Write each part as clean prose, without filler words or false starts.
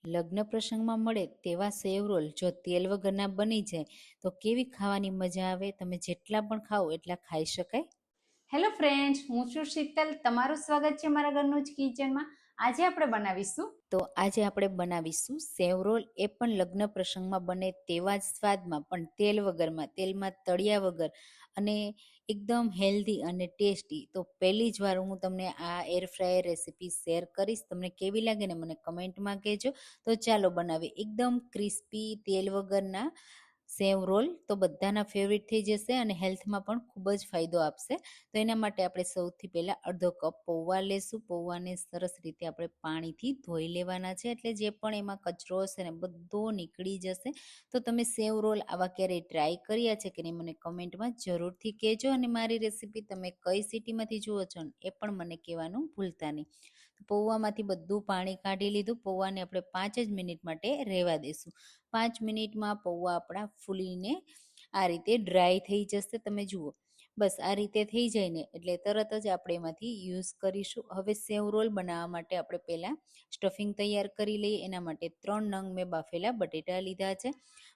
લગ્ન પ્રસંગમાં મળે તેવા સેવ રોલ જો તેલ વગરના બની જાય તો કેવી ખાવાની મજા આવે, તમે જેટલા પણ ખાઓ એટલા ખાઈ શકાય। હેલો ફ્રેન્ડ્સ, હું છું શીતલ। તમારું સ્વાગત છે મારા ઘરનું જ કિચનમાં। આજે આપણે બનાવીશું તો આજે આપણે બનાવીશું સેવ રોલ, એ પણ લગ્ન પ્રસંગમાં બને તેવા જ સ્વાદમાં, પણ તેલ વગરમાં, તેલમાં તળ્યા વગર, અને એકદમ હેલ્ધી અને ટેસ્ટી। તો પહેલી જ વાર હું તમને આ એર ફ્રાયર રેસીપી શેર કરીશ, તમને કેવી લાગે ને મને કમેન્ટમાં કહેજો। તો ચાલો બનાવીએ એકદમ ક્રિસ્પી તેલ વગરના સેવ રોલ, તો બધાના ફેવરિટ થઈ જશે અને હેલ્થમાં પણ ખૂબ જ ફાયદો આપશે। તો એના માટે આપણે સૌથી પહેલાં અડધો કપ પૌવા લેશું। પૌવાને સરસ રીતે આપણે પાણીથી ધોઈ લેવાના છે, એટલે જે પણ એમાં કચરો હશે ને બધો નીકળી જશે। તો તમે સેવ રોલ આવા ક્યારેય ટ્રાય કર્યા છે કે નહીં મને કમેન્ટમાં જરૂરથી કહેજો, અને મારી રેસીપી તમે કઈ સિટીમાંથી જુઓ છો ને એ પણ મને કહેવાનું ભૂલતા નહીં। પૌવામાંથી બધું પાણી કાઢી લીધું। પૌવાને આપણે 5 જ મિનિટ માટે રહેવા દઈશું। 5 મિનિટમાં પૌવા આપણા ફૂલીને આ રીતે ડ્રાય થઈ જશે। તમે જુઓ, બસ આ રીતે થઈ જાય ને એટલે તરત જ આપણે એમાંથી યુઝ કરીશું। હવે સેવ રોલ બનાવવા માટે આપણે પહેલાં સ્ટફિંગ તૈયાર કરી લઈએ। એના માટે 3 નંગ મેં બાફેલા બટેટા લીધા છે।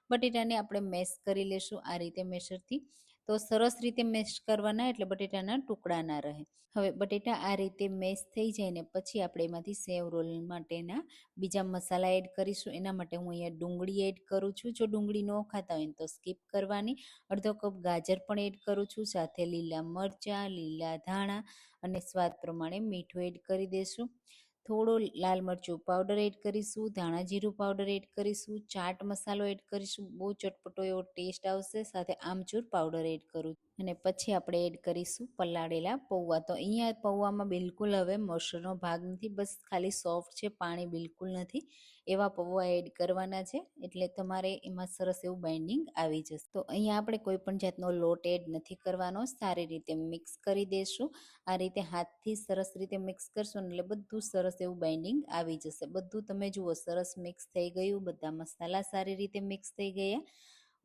બટેટાને આપણે મેશ કરી લેશું આ રીતે મેશરથી। તો સરસ રીતે મેશ કરવાના, એટલે બટેટાના ટુકડા ના રહે। હવે બટેટા આ રીતે મેશ થઈ જાય ને પછી આપણે એમાંથી સેવ રોલ માટેના બીજા મસાલા એડ કરીશું। એના માટે હું અહીંયા ડુંગળી એડ કરું છું, જો ડુંગળી ન ખાતા હોય તો સ્કીપ કરવાની। અડધો કપ ગાજર પણ એડ કરું છું, સાથે લીલા મરચાં, લીલા ધાણા અને સ્વાદ પ્રમાણે મીઠું એડ કરી દઈશું। થોડો લાલ મરચું પાવડર એડ કરીશું, ધાણા જીરું પાવડર એડ કરીશું, ચાટ મસાલો એડ કરીશું, બહુ ચટપટો એવો ટેસ્ટ આવશે। સાથે આમચૂર પાવડર એડ કરું અને પછી આપણે એડ કરીશું પલાળેલા પૌવા। તો અહીંયા પૌવામાં બિલકુલ હવે મોસળનો ભાગ નથી, બસ ખાલી સોફ્ટ છે, પાણી બિલકુલ નથી, એવા પૌવા એડ કરવાના છે, એટલે તમારે એમાં સરસ એવું બાઇન્ડિંગ આવી જશે। તો અહીંયા આપણે કોઈ પણ જાતનો લોટ એડ નથી કરવાનો, સારી રીતે મિક્સ કરી દઈશું। આ રીતે હાથથી સરસ રીતે મિક્સ કરશો ને એટલે બધું સરસ એવું બાઇન્ડિંગ આવી જશે। બધું તમે જુઓ સરસ મિક્સ થઈ ગયું, બધા મસાલા સારી રીતે મિક્સ થઈ ગયા।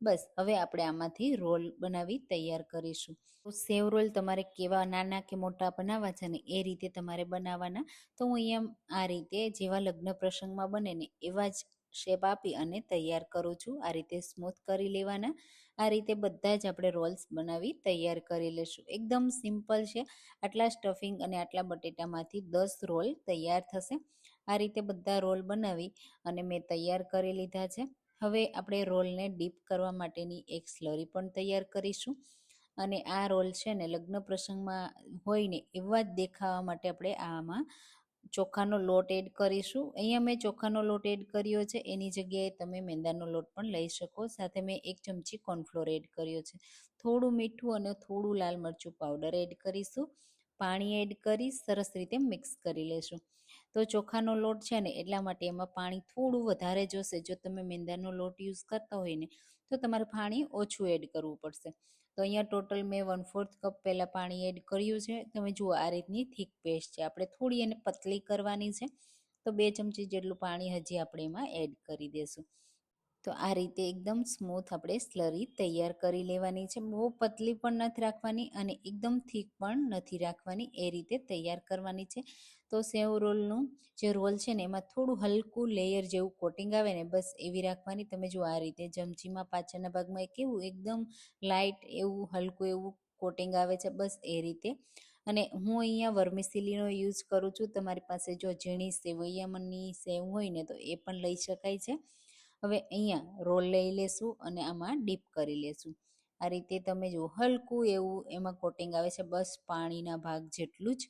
બસ હવે આપણે આમાંથી રોલ બનાવી તૈયાર કરીશું। તો સેવ રોલ તમારે કેવા નાના કે મોટા બનાવવા છે ને એ રીતે તમારે બનાવવાના। તો હું અહીંયા આ રીતે જેવા લગ્ન પ્રસંગમાં બને ને એવા જ શેપ આપી અને તૈયાર કરું છું। આ રીતે સ્મૂથ કરી લેવાના। આ રીતે બધા જ આપણે રોલ્સ બનાવી તૈયાર કરી લેશું। એકદમ સિમ્પલ છે, આટલા સ્ટફિંગ અને આટલા બટેટામાંથી 10 રોલ તૈયાર થશે। આ રીતે બધા રોલ બનાવી અને મેં તૈયાર કરી લીધા છે। હવે આપણે રોલને ડીપ કરવા માટેની એક સ્લરી પણ તૈયાર કરીશું, અને આ રોલ છે ને લગ્ન પ્રસંગમાં હોય ને એવા જ દેખાવા માટે આપણે આમાં ચોખાનો લોટ એડ કરીશું। અહીંયા મેં ચોખાનો લોટ એડ કર્યો છે, એની જગ્યાએ તમે મેંદાનો લોટ પણ લઈ શકો। સાથે મેં 1 ચમચી કોર્નફ્લોર એડ કર્યો છે, થોડું મીઠું અને થોડું લાલ મરચું પાવડર એડ કરીશું। પાણી એડ કરી સરસ રીતે મિક્સ કરી લેશું। તો ચોખાનો લોટ છે ને એટલા માટે એમાં પાણી થોડું વધારે જોશે। જો તમે મેંદાનો લોટ યુઝ કરતા હોય ને તો તમારે પાણી ઓછું એડ કરવું પડશે। તો અહીંયા ટોટલ મેં 1/4 કપ પહેલાં પાણી એડ કર્યું છે। તમે જુઓ આ રીતની થીક પેસ્ટ છે, આપણે થોડી એને પતલી કરવાની છે, તો 2 ચમચી જેટલું પાણી હજી આપણે એમાં એડ કરી દઈશું। તો આ રીતે એકદમ સ્મૂથ આપણે સ્લરી તૈયાર કરી લેવાની છે, બહુ પતલી પણ નથી રાખવાની અને એકદમ થીક પણ નથી રાખવાની, એ રીતે તૈયાર કરવાની છે। તો સેવ રોલનું જે રોલ છે ને એમાં થોડું હલકું લેયર જેવું કોટિંગ આવે ને બસ એવી રાખવાની। તમે જો આ રીતે ચમચીમાં પાછળના ભાગમાં કેવું એકદમ લાઇટ એવું હલકું એવું કોટિંગ આવે છે, બસ એ રીતે। અને હું અહીંયા વર્મિસેલીનો યુઝ કરું છું, તમારી પાસે જો ઝીણી સેવૈયાની સેવ હોય ને તો એ પણ લઈ શકાય છે। હવે અહીંયા રોલ લઈ લેશું અને આમાં ડીપ કરી લેશું। આ રીતે તમે જો હલકું એવું એમાં કોટિંગ આવે છે, બસ પાણીના ભાગ જેટલું જ।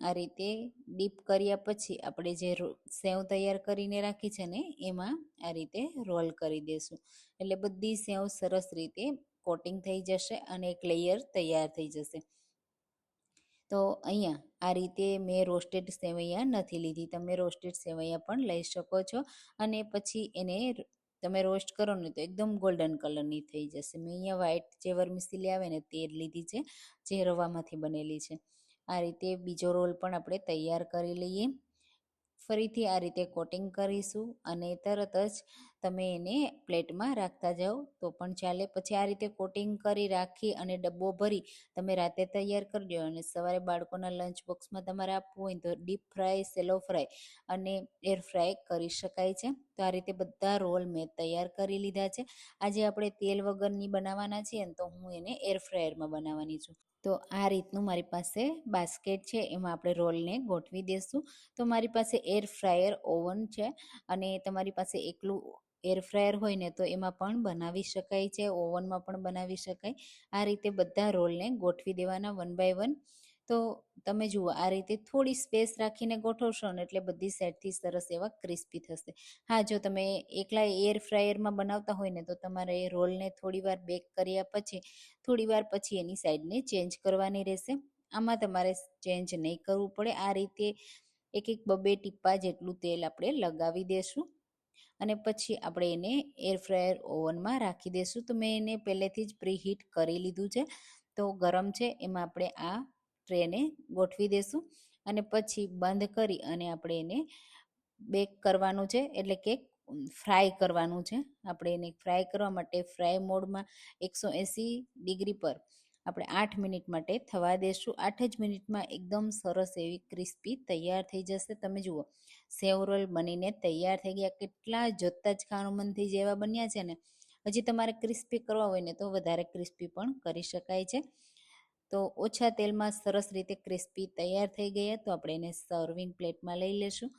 આ રીતે ડીપ કર્યા પછી આપણે જે સેવ તૈયાર કરીને રાખી છે ને એમાં આ રીતે રોલ કરી દેશું, એટલે બધી સેવ સરસ રીતે કોટિંગ થઈ જશે અને એક લેયર તૈયાર થઈ જશે। તો અહીંયા આ રીતે મેં રોસ્ટેડ સેવૈયા નથી લીધી, તમે રોસ્ટેડ સેવૈયા પણ લઈ શકો છો, અને પછી એને તમે રોસ્ટ કરો ને તો એકદમ ગોલ્ડન કલરની થઈ જશે। મેં અહીંયા વ્હાઈટ જે વર્મિસેલી આવે ને તે લીધી છે, જે રવામાંથી બનેલી છે। આ રીતે બીજો રોલ પણ આપણે તૈયાર કરી લઈએ। ફરીથી આ રીતે કોટિંગ કરીશું અને તરત જ તમે એને પ્લેટમાં રાખતા જાઓ તો પણ ચાલે. પછી આ રીતે કોટિંગ કરી રાખી અને ડબ્બો ભરી તમે રાતે તૈયાર કરજો અને સવારે બાળકોના લંચ બોક્સમાં તમારે આપવું હોય તો ડીપ ફ્રાય, સેલો ફ્રાય અને એર ફ્રાય કરી શકાય છે. તો આ રીતે બધા રોલ મેં તૈયાર કરી લીધા છે. આજે આપણે તેલ વગરની બનાવવાના છીએ ને તો હું એને એર ફ્રાયરમાં બનાવવાની છું. તો આ રીતનું મારી પાસે બાસ્કેટ છે, એમાં આપણે રોલને ગોઠવી દઈશું. તો મારી પાસે એર ફ્રાયર ઓવન છે અને તમારી પાસે એકલું એર ફ્રાયર હોય ને તો એમાં પણ બનાવી શકાય છે, ઓવનમાં પણ બનાવી શકાય. આ રીતે બધા રોલને ગોઠવી દેવાના વન બાય વન. તો તમે જુઓ આ રીતે થોડી સ્પેસ રાખીને ગોઠવશો ને એટલે બધી સાઈડથી સરસ એવા ક્રિસ્પી થશે. હા, જો તમે એકલા એર ફ્રાયરમાં બનાવતા હોય ને તો તમારે રોલને થોડી વાર બેક કર્યા પછી થોડી વાર પછી એની સાઈડને ચેન્જ કરવાની રહેશે. આમાં તમારે ચેન્જ નહીં કરવું પડે. આ રીતે એક એક બબે ટીપા જેટલું તેલ આપણે લગાવી દેશું અને પછી આપણે એને એર ફ્રાયર ઓવનમાં રાખી દઈશું. તો મેં એને પહેલેથી જ પ્રીહીટ કરી લીધું છે, તો ગરમ છે એમાં આપણે આ ટ્રેને ગોઠવી દઈશું અને પછી બંધ કરી અને આપણે એને બેક કરવાનું છે, એટલે કે ફ્રાય કરવાનું છે. આપણે એને ફ્રાય કરવા માટે ફ્રાય મોડમાં 180 ડિગ્રી પર આપણે 8 મિનિટ માટે થવા દેશું. 8 જ મિનિટમાં એકદમ સરસ એવી ક્રિસ્પી તૈયાર થઈ જશે. તમે જુઓ સેવ રોલ બનીને તૈયાર થઈ ગયા. કેટલા જોતા જ ખાવાનું મન થઈ જેવા બન્યા છે ને. હજી તમારે ક્રિસ્પી કરવા હોય ને તો વધારે ક્રિસ્પી પણ કરી શકાય છે. તો ઓછા તેલમાં સરસ રીતે ક્રિસ્પી તૈયાર થઈ ગયા. તો આપણે એને સર્વિંગ પ્લેટમાં લઈ લેશું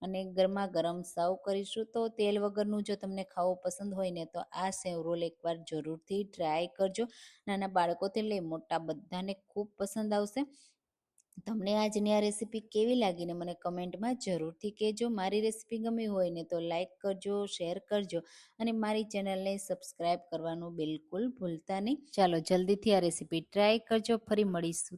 અને ગરમા ગરમ સર્વ કરીશું. તો તેલ વગરનું જો તમને ખાવું પસંદ હોય ને તો આ સેવ રોલ એકવાર જરૂરથી ટ્રાય કરજો. નાના બાળકોથી લઈ મોટા બધાને ખૂબ પસંદ આવશે. તમને આજની આ રેસીપી કેવી લાગીને મને કમેન્ટમાં જરૂરથી કહેજો. મારી રેસીપી ગમી હોય ને તો લાઈક કરજો, શેર કરજો અને મારી ચેનલને સબસ્ક્રાઈબ કરવાનું બિલકુલ ભૂલતા નહીં. ચાલો જલ્દીથી આ રેસીપી ટ્રાય કરજો. ફરી મળીશું.